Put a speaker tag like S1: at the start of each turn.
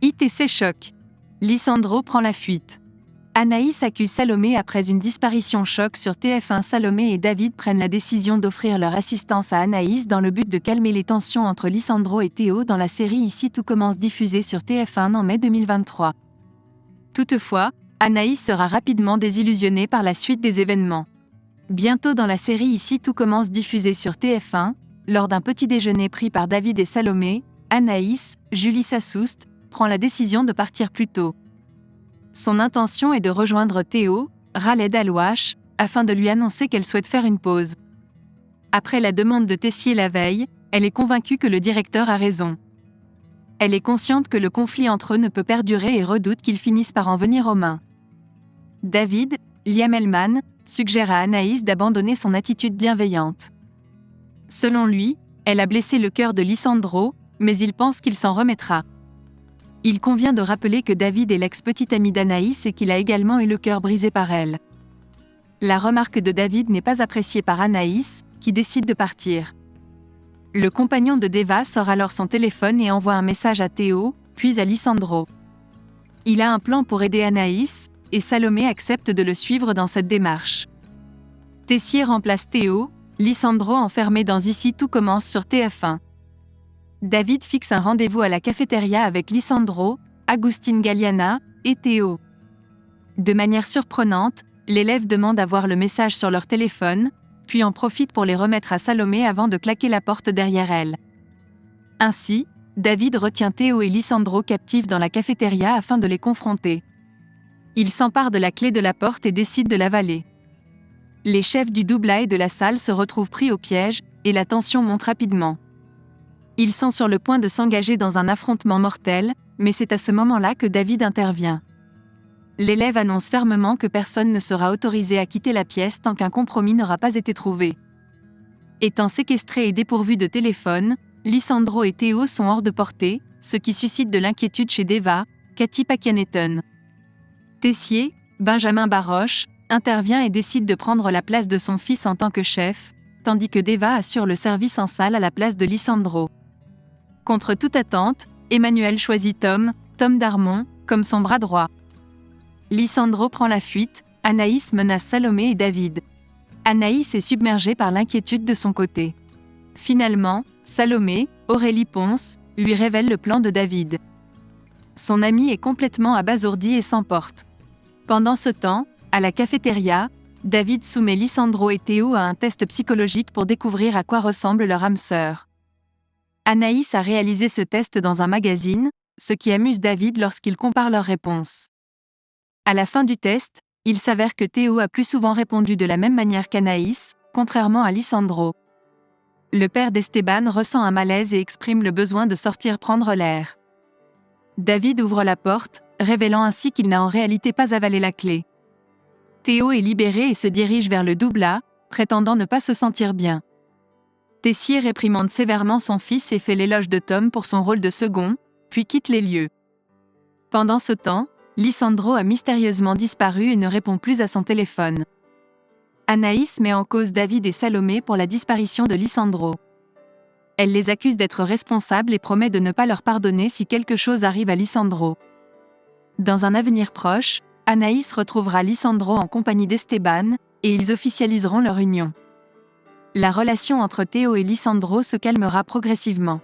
S1: ITC choc. Lisandro prend la fuite. Anaïs accuse Salomé après une disparition choc sur TF1. Salomé et David prennent la décision d'offrir leur assistance à Anaïs dans le but de calmer les tensions entre Lisandro et Théo dans la série Ici tout commence diffusée sur TF1 en mai 2023. Toutefois, Anaïs sera rapidement désillusionnée par la suite des événements. Bientôt dans la série Ici tout commence diffusée sur TF1, lors d'un petit déjeuner pris par David et Salomé, Anaïs, Julie Sassoust, prend la décision de partir plus tôt. Son intention est de rejoindre Théo, Khaled Alouache, afin de lui annoncer qu'elle souhaite faire une pause. Après la demande de Tessier la veille, elle est convaincue que le directeur a raison. Elle est consciente que le conflit entre eux ne peut perdurer et redoute qu'ils finissent par en venir aux mains. David, Liam Elman, suggère à Anaïs d'abandonner son attitude bienveillante. Selon lui, elle a blessé le cœur de Lisandro, mais il pense qu'il s'en remettra. Il convient de rappeler que David est l'ex-petit ami d'Anaïs et qu'il a également eu le cœur brisé par elle. La remarque de David n'est pas appréciée par Anaïs, qui décide de partir. Le compagnon de Deva sort alors son téléphone et envoie un message à Théo, puis à Lisandro. Il a un plan pour aider Anaïs, et Salomé accepte de le suivre dans cette démarche. Tessier remplace Théo, Lisandro enfermé dans Ici tout commence sur TF1. David fixe un rendez-vous à la cafétéria avec Lisandro, Agustin Galliana et Théo. De manière surprenante, l'élève demande à voir le message sur leur téléphone, puis en profite pour les remettre à Salomé avant de claquer la porte derrière elle. Ainsi, David retient Théo et Lisandro captifs dans la cafétéria afin de les confronter. Il s'empare de la clé de la porte et décide de l'avaler. Les chefs du doubla et de la salle se retrouvent pris au piège, et la tension monte rapidement. Ils sont sur le point de s'engager dans un affrontement mortel, mais c'est à ce moment-là que David intervient. L'élève annonce fermement que personne ne sera autorisé à quitter la pièce tant qu'un compromis n'aura pas été trouvé. Étant séquestrés et dépourvus de téléphone, Lisandro et Théo sont hors de portée, ce qui suscite de l'inquiétude chez Deva, Cathy Pakianeton. Tessier, Benjamin Baroche, intervient et décide de prendre la place de son fils en tant que chef, tandis que Deva assure le service en salle à la place de Lisandro. Contre toute attente, Emmanuel choisit Tom Darmon, comme son bras droit. Lisandro prend la fuite, Anaïs menace Salomé et David. Anaïs est submergée par l'inquiétude de son côté. Finalement, Salomé, Aurélie Ponce, lui révèle le plan de David. Son ami est complètement abasourdi et s'emporte. Pendant ce temps, à la cafétéria, David soumet Lisandro et Théo à un test psychologique pour découvrir à quoi ressemble leur âme sœur. Anaïs a réalisé ce test dans un magazine, ce qui amuse David lorsqu'il compare leurs réponses. À la fin du test, il s'avère que Théo a plus souvent répondu de la même manière qu'Anaïs, contrairement à Lisandro. Le père d'Esteban ressent un malaise et exprime le besoin de sortir prendre l'air. David ouvre la porte, révélant ainsi qu'il n'a en réalité pas avalé la clé. Théo est libéré et se dirige vers le doubla, prétendant ne pas se sentir bien. Tessier réprimande sévèrement son fils et fait l'éloge de Tom pour son rôle de second, puis quitte les lieux. Pendant ce temps, Lisandro a mystérieusement disparu et ne répond plus à son téléphone. Anaïs met en cause David et Salomé pour la disparition de Lisandro. Elle les accuse d'être responsables et promet de ne pas leur pardonner si quelque chose arrive à Lisandro. Dans un avenir proche, Anaïs retrouvera Lisandro en compagnie d'Esteban, et ils officialiseront leur union. La relation entre Théo et Lisandro se calmera progressivement.